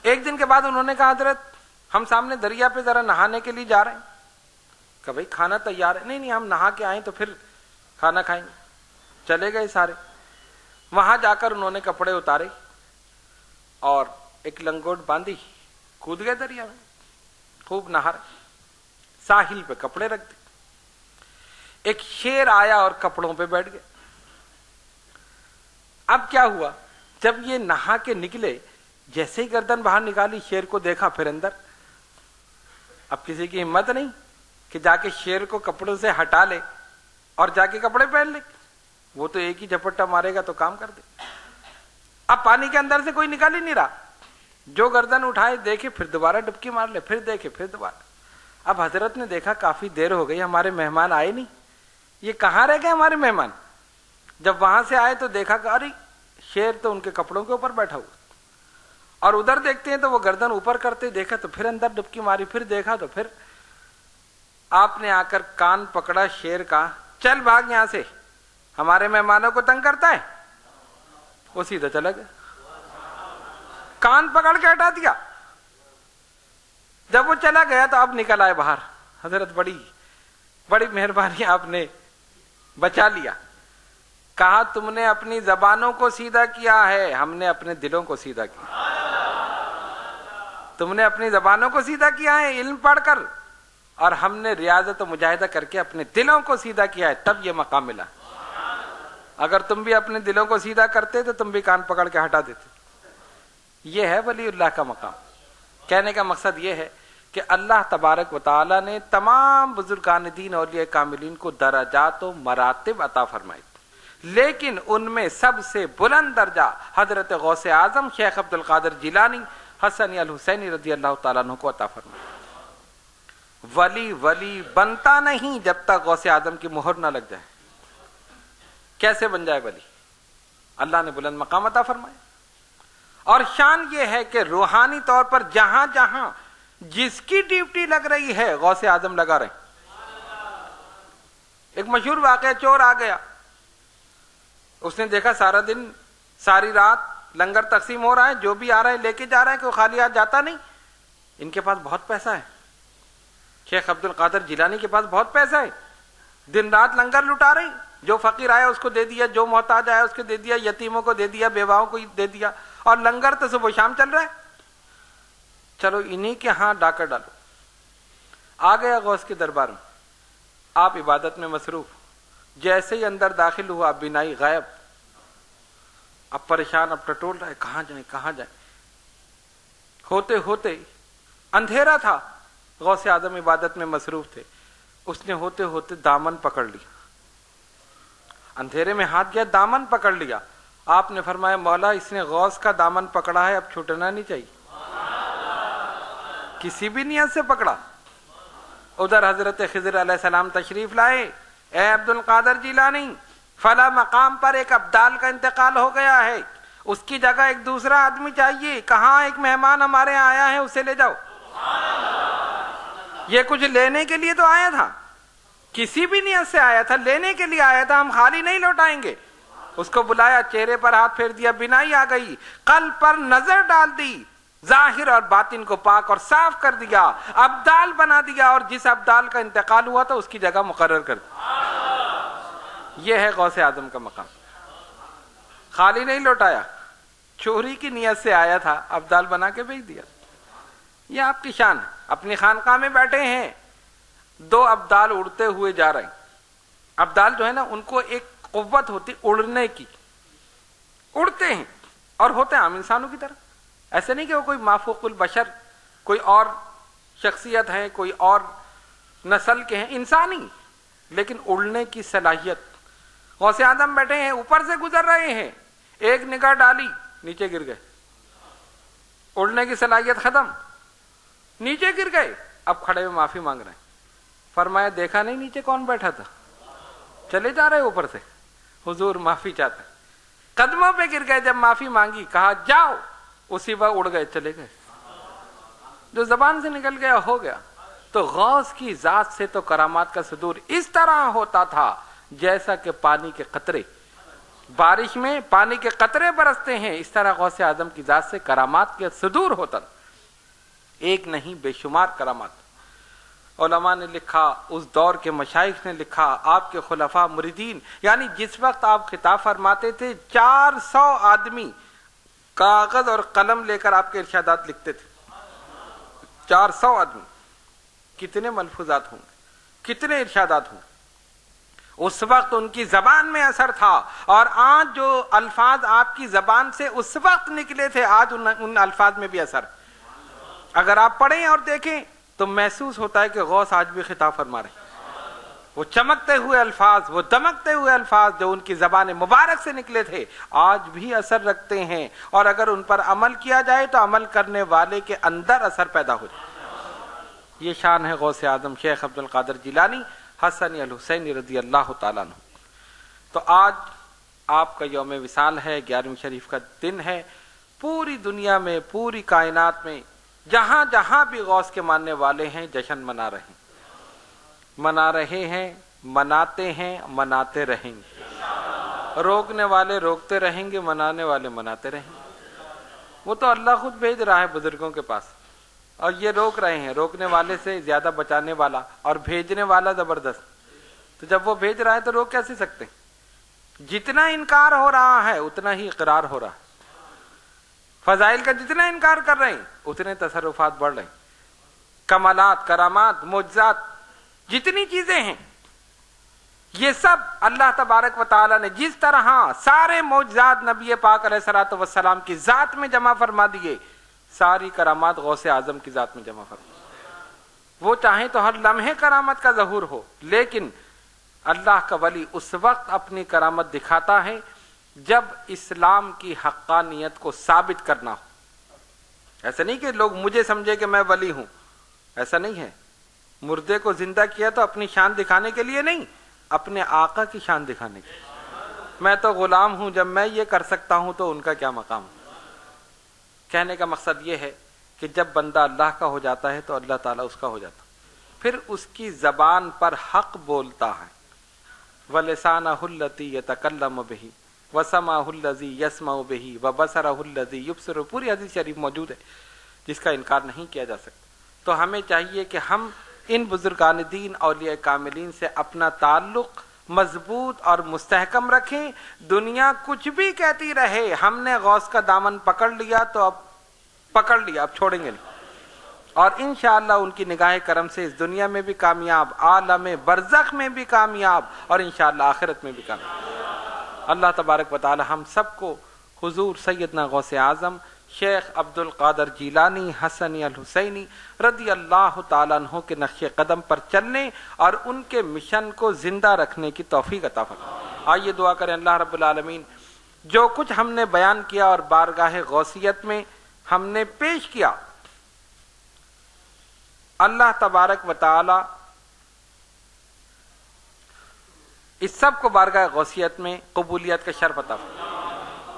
ایک دن کے بعد انہوں نے کہا حضرت ہم سامنے دریا پہ ذرا نہانے کے لیے جا رہے ہیں۔ کہ بھائی کھانا تیار ہے؟ نہیں نہیں، ہم نہا کے آئیں تو پھر کھانا کھائیں گے۔ چلے گئے سارے، وہاں جا کر انہوں نے کپڑے اتارے اور ایک لنگوٹ باندھی، کود گئے دریا میں، خوب نہا رہے، ساحل پہ کپڑے رکھ دی۔ ایک شیر آیا اور کپڑوں پہ بیٹھ گئے۔ اب کیا ہوا، جب یہ نہا کے نکلے، جیسے ہی گردن باہر نکالی شیر کو دیکھا، پھر اندر۔ اب کسی کی ہمت نہیں کہ جا کے شیر کو کپڑوں سے ہٹا لے اور جا کے کپڑے پہن لے، وہ تو ایک ہی جھپٹا مارے گا تو کام کر دے۔ اب پانی کے اندر سے کوئی نکال ہی نہیں رہا، جو گردن اٹھائے دیکھے، پھر دوبارہ ڈبکی مار لے، پھر دیکھے، پھر دوبارہ۔ اب حضرت نے دیکھا کافی دیر ہو گئی، ہمارے مہمان آئے نہیں، یہ کہاں رہ گئے ہمارے مہمان؟ جب وہاں سے آئے تو دیکھا کہ ارے شیر تو ان کے کپڑوں کے اوپر بیٹھا ہوا، اور ادھر دیکھتے ہیں تو وہ گردن اوپر کرتے، دیکھا تو پھر اندر ڈبکی ماری، پھر دیکھا تو پھر۔ آپ نے آ کر کان پکڑا شیر کا، چل بھاگ یہاں سے، ہمارے مہمانوں کو تنگ کرتا ہے۔ وہ سیدھا چلا گیا، کان پکڑ کے ہٹا دیا۔ جب وہ چلا گیا تو اب نکل آئے باہر، حضرت بڑی بڑی مہربانی، آپ نے بچا لیا۔ کہا تم نے اپنی زبانوں کو سیدھا کیا ہے، ہم نے اپنے دلوں کو سیدھا کیا۔ تم نے اپنی زبانوں کو سیدھا کیا ہے علم پڑھ کر، اور ہم نے ریاضت و مجاہدہ کر کے اپنے دلوں کو سیدھا کیا ہے، تب یہ مقام ملا۔ اگر تم بھی اپنے دلوں کو سیدھا کرتے تو تم بھی کان پکڑ کے ہٹا دیتے۔ یہ ہے ولی اللہ کا مقام۔ کہنے کا مقصد یہ ہے کہ اللہ تبارک و تعالی نے تمام بزرگان دین اولیاء کاملین کو درجات و مراتب عطا فرمائے، لیکن ان میں سب سے بلند درجہ حضرت غوث اعظم شیخ عبد القادر جیلانی حسنی الحسینی رضی اللہ تعالیٰ عنہ کو عطا فرمائے۔ ولی بنتا نہیں جب تک غوث اعظم کی مہر نہ لگ جائے۔ کیسے بن جائے ولی؟ اللہ نے بلند مقام عطا فرمایا، اور شان یہ ہے کہ روحانی طور پر جہاں جہاں جس کی ڈیوٹی لگ رہی ہے غوث اعظم لگا رہے۔ ایک مشہور واقعہ، چور آ گیا، اس نے دیکھا سارا دن ساری رات لنگر تقسیم ہو رہا ہے، جو بھی آ رہا ہے لے کے جا رہا ہے، کوئی خالی ہاتھ جاتا نہیں۔ ان کے پاس بہت پیسہ ہے، شیخ عبد القادر جیلانی کے پاس بہت پیسہ ہے، دن رات لنگر لٹا رہے، جو فقیر آیا اس کو دے دیا، جو محتاج آیا اس کو دے دیا، یتیموں کو دے دیا، بیواؤں کو دے دیا، اور لنگر تو صبح شام چل رہا ہے. چلو انہی کے ہاں ڈاکہ ڈالو. آ گیا غوث کے دربار میں، آپ عبادت میں مصروف. جیسے ہی اندر داخل ہوا بینائی غائب. اب پریشان، اب ٹٹول رہا ہے کہاں جائیں کہاں جائیں. ہوتے ہوتے اندھیرا تھا، غوث اعظم عبادت میں مصروف تھے. اس نے ہوتے ہوتے دامن پکڑ لیا، اندھیرے میں ہاتھ گیا، دامن پکڑ لیا. آپ نے فرمایا مولا اس نے غوث کا دامن پکڑا ہے، اب چھوٹنا نہیں چاہیے. کسی بھی نیت سے پکڑا. ادھر حضرت خضر علیہ السلام تشریف لائے. اے عبد القادر جیلانی، فلاں مقام پر ایک ابدال کا انتقال ہو گیا ہے، اس کی جگہ ایک دوسرا آدمی چاہیے. کہاں ایک مہمان ہمارے یہاں آیا ہے، اسے لے جاؤ. یہ کچھ لینے کے لیے تو آیا تھا، کسی بھی نیت سے آیا تھا، لینے کے لیے آیا تھا، ہم خالی نہیں لوٹائیں گے. اس کو بلایا، چہرے پر ہاتھ پھیر دیا، بینائی آ گئی، قلب پر نظر ڈال دی، ظاہر اور باطن کو پاک اور صاف کر دیا، ابدال بنا دیا، اور جس ابدال کا انتقال ہوا تھا اس کی جگہ مقرر کر دیا. یہ ہے غوث اعظم کا مقام. خالی نہیں لوٹایا، چوری کی نیت سے آیا تھا، ابدال بنا کے بھیج دیا. یہ آپ کی شان ہے. اپنی خانقاہ میں بیٹھے ہیں، دو ابدال اڑتے ہوئے جا رہے ہیں. ابدال جو ہے نا ان کو ایک قوت ہوتی اڑنے کی، اڑتے ہیں اور ہوتے ہیں عام انسانوں کی طرح. ایسے نہیں کہ وہ کوئی مافوق البشر، کوئی اور شخصیت ہے، کوئی اور نسل کے ہیں، انسانی، لیکن اڑنے کی صلاحیت. غوث اعظم بیٹھے ہیں، اوپر سے گزر رہے ہیں، ایک نگاہ ڈالی، نیچے گر گئے. اڑنے کی صلاحیت ختم، نیچے گر گئے. اب کھڑے ہوئے معافی مانگ رہے ہیں. فرمایا دیکھا نہیں نیچے کون بیٹھا تھا؟ چلے جا رہے اوپر سے. حضور معافی چاہتے ہیں. قدموں پہ گر گئے. جب معافی مانگی کہا جاؤ، اسی وقت اڑ گئے، چلے گئے. جو زبان سے نکل گیا ہو گیا. تو غوث کی ذات سے تو کرامات کا صدور اس طرح ہوتا تھا جیسا کہ پانی کے قطرے، بارش میں پانی کے قطرے برستے ہیں، اس طرح غوث اعظم کی ذات سے کرامات کا صدور ہوتا تھا. ایک نہیں بے شمار کرامات. علماء نے لکھا، اس دور کے مشائخ نے لکھا، آپ کے خلفاء مریدین، یعنی جس وقت آپ خطاب فرماتے تھے 400 آدمی کاغذ اور قلم لے کر آپ کے ارشادات لکھتے تھے. 400 آدمی. کتنے ملفوظات ہوں گے، کتنے ارشادات ہوں گے. اس وقت ان کی زبان میں اثر تھا، اور آج جو الفاظ آپ کی زبان سے اس وقت نکلے تھے آج ان الفاظ میں بھی اثر. اگر آپ پڑھیں اور دیکھیں تو محسوس ہوتا ہے کہ غوث آج بھی خطاب فرما رہے ہیں. وہ چمکتے ہوئے الفاظ، وہ دمکتے ہوئے الفاظ جو ان کی زبان مبارک سے نکلے تھے آج بھی اثر رکھتے ہیں، اور اگر ان پر عمل کیا جائے تو عمل کرنے والے کے اندر اثر پیدا ہو جائے. یہ شان ہے غوث اعظم شیخ عبد القادر جیلانی حسنی الحسینی رضی اللہ تعالیٰ عنہ. تو آج آپ کا یوم وصال ہے، 11ویں شریف کا دن ہے. پوری دنیا میں، پوری کائنات میں جہاں جہاں بھی غوث کے ماننے والے ہیں جشن منا رہے ہیں، منا رہے ہیں، مناتے ہیں، مناتے رہیں گے. روکنے والے روکتے رہیں گے، منانے والے مناتے رہیں گے. وہ تو اللہ خود بھیج رہا ہے بزرگوں کے پاس، اور یہ روک رہے ہیں. روکنے والے سے زیادہ بچانے والا اور بھیجنے والا زبردست. تو جب وہ بھیج رہا ہے تو روک کیسے سکتے؟ جتنا انکار ہو رہا ہے اتنا ہی اقرار ہو رہا ہے. فضائل کا جتنا انکار کر رہے ہیں اتنے تصرفات بڑھ رہے ہیں. کمالات، کرامات، معجزات، جتنی چیزیں ہیں یہ سب اللہ تبارک و تعالیٰ نے جس طرح سارے معجزات نبی پاک علیہ الصلوۃ والسلام کی ذات میں جمع فرما دیے، ساری کرامات غوث اعظم کی ذات میں جمع فرما. وہ چاہیں تو ہر لمحے کرامت کا ظہور ہو، لیکن اللہ کا ولی اس وقت اپنی کرامت دکھاتا ہے جب اسلام کی حقانیت کو ثابت کرنا ہو. ایسا نہیں کہ لوگ مجھے سمجھے کہ میں ولی ہوں، ایسا نہیں ہے. مردے کو زندہ کیا تو اپنی شان دکھانے کے لیے نہیں، اپنے آقا کی شان دکھانے کے لیے. میں تو غلام ہوں، جب میں یہ کر سکتا ہوں تو ان کا کیا مقام. کہنے کا مقصد یہ ہے کہ جب بندہ اللہ کا ہو جاتا ہے تو اللہ تعالیٰ اس کا ہو جاتا، پھر اس کی زبان پر حق بولتا ہے. وَلِسَانَهُ الَّذِي يَتَكَلَّمُ بِهِ وَسَمْعَهُ الَّذِي يَسْمَعُ بِهِ وَبَصَرَهُ الَّذِي يُبْصِرُ. پوری حدیث شریف موجود ہے جس کا انکار نہیں کیا جا سکتا. تو ہمیں چاہیے کہ ہم ان بزرگان دین اولیاء کاملین سے اپنا تعلق مضبوط اور مستحکم رکھیں. دنیا کچھ بھی کہتی رہے، ہم نے غوث کا دامن پکڑ لیا تو اب پکڑ لیا، اب چھوڑیں گے نہیں. اور انشاءاللہ ان کی نگاہ کرم سے اس دنیا میں بھی کامیاب، عالم برزخ میں بھی کامیاب، اور انشاءاللہ آخرت میں بھی کامیاب. اللہ تبارک و تعالی ہم سب کو حضور سیدنا غوث اعظم شیخ عبد القادر جیلانی حسنی الحسینی رضی اللہ تعالیٰ عنہ کے نقش قدم پر چلنے اور ان کے مشن کو زندہ رکھنے کی توفیق عطا فرمائے. آئیے دعا کریں اللہ رب العالمین جو کچھ ہم نے بیان کیا اور بارگاہ غوثیت میں ہم نے پیش کیا، اللہ تبارک و تعالی اس سب کو بارگاہ غوثیت میں قبولیت کا شرف عطا فرمائے.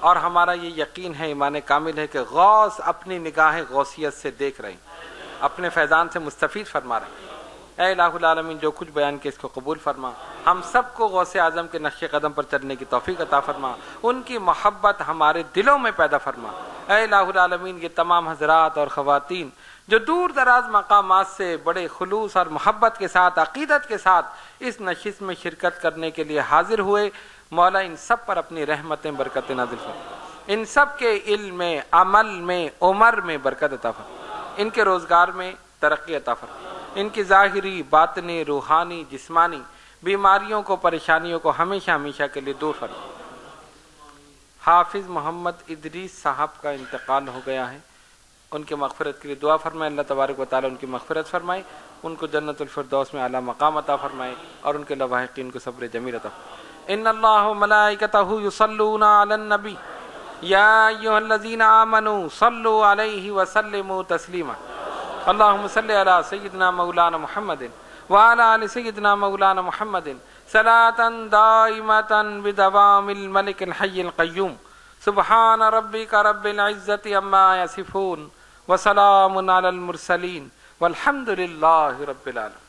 اور ہمارا یہ یقین ہے، ایمان کامل ہے کہ غوث اپنی نگاہ غوثیت سے دیکھ رہے ہیں، اپنے فیضان سے مستفید فرما رہے ہیں. اے الہ العالمین جو کچھ بیان کیا اس کو قبول فرما، ہم سب کو غوث اعظم کے نقش قدم پر چلنے کی توفیق عطا فرما، ان کی محبت ہمارے دلوں میں پیدا فرما. اے الہ العالمین یہ تمام حضرات اور خواتین جو دور دراز مقامات سے بڑے خلوص اور محبت کے ساتھ، عقیدت کے ساتھ اس نشست میں شرکت کرنے کے لیے حاضر ہوئے، مولا ان سب پر اپنی رحمتیں برکتیں نازل فرما، ان سب کے علم میں، عمل میں، عمر میں برکت عطا فرما، ان کے روزگار میں ترقی عطا فرما، ان کی ظاہری، باطنی، روحانی، جسمانی بیماریوں کو، پریشانیوں کو ہمیشہ ہمیشہ کے لیے دور فرما. حافظ محمد ادریس صاحب کا انتقال ہو گیا ہے، ان کے مغفرت کے لیے دعا فرمائے. اللہ تبارک و تعالی ان کی مغفرت فرمائے، ان کو جنت الفردوس میں اعلیٰ مقام عطا فرمائے، اور ان کے لواحقین کو صبر جمیل عطا فرمائے. ان اللہ وملائکتہ یصلون علی النبی یا ایھا الذین آمنوا صلوا علیہ وسلموا تسلیما. اللہم صل علی سیدنا مولانا محمد وعلی آل سیدنا مولانا محمد صلاۃ دائمۃ بدوام الملک الحی القیوم. سبحان ربک رب العزۃ عما یصفون وسلام علی المرسلین والحمد للہ رب العالمین.